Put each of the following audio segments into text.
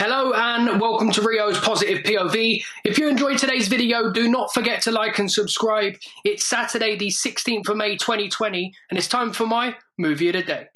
Hello and welcome to Rio's Positive POV. If you enjoyed today's video, do not forget to like and subscribe. It's Saturday the 16th of May 2020 and it's time for my movie of the day.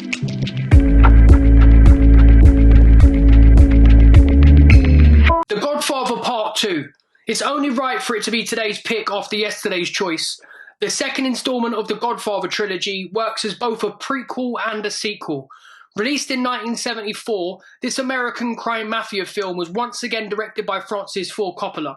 The Godfather Part 2. It's only right for it to be today's pick after yesterday's choice. The second installment of the Godfather trilogy works as both a prequel and a sequel. Released in 1974, this American crime mafia film was once again directed by Francis Ford Coppola.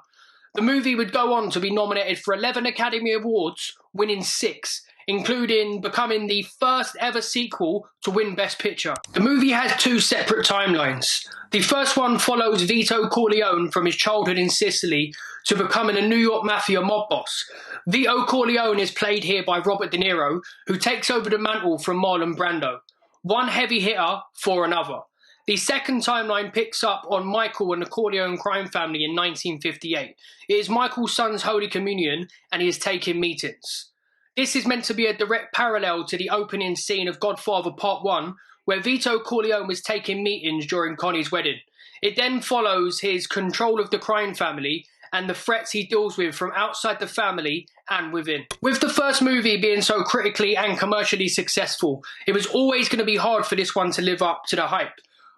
The movie would go on to be nominated for 11 Academy Awards, winning 6, including becoming the first ever sequel to win Best Picture. The movie has two separate timelines. The first one follows Vito Corleone from his childhood in Sicily to becoming a New York mafia mob boss. Vito Corleone is played here by Robert De Niro, who takes over the mantle from Marlon Brando. One heavy hitter for another. The second timeline picks up on Michael and the Corleone crime family in 1958. It is Michael's son's Holy Communion and he is taking meetings. This is meant to be a direct parallel to the opening scene of Godfather Part 1, where Vito Corleone was taking meetings during Connie's wedding. It then follows his control of the crime family and the threats he deals with from outside the family and within. With the first movie being so critically and commercially successful, it was always going to be hard for this one to live up to the hype.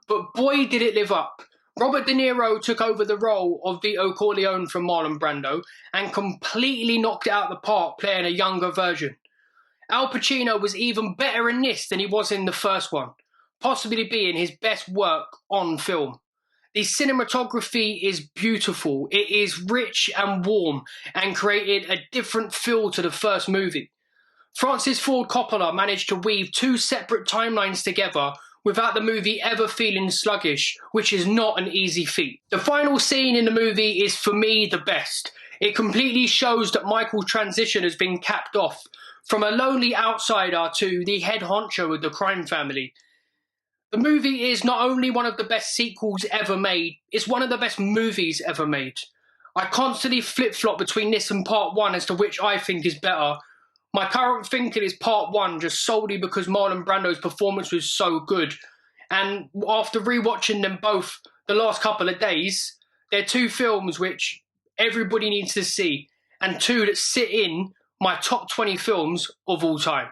But boy did it live up. Robert De Niro took over the role of Vito Corleone from Marlon Brando and completely knocked it out of the park playing a younger version. Al Pacino was even better in this than he was in the first one, possibly being his best work on film. The cinematography is beautiful, it is rich and warm and created a different feel to the first movie. Francis Ford Coppola managed to weave two separate timelines together without the movie ever feeling sluggish, which is not an easy feat. The final scene in the movie is for me the best. It completely shows that Michael's transition has been capped off, from a lonely outsider to the head honcho of the crime family. The movie is not only one of the best sequels ever made, it's one of the best movies ever made. I constantly flip-flop between this and Part 1 as to which I think is better. My current thinking is Part 1 just solely because Marlon Brando's performance was so good. And after rewatching them both the last couple of days, they're two films which everybody needs to see and two that sit in my top 20 films of all time.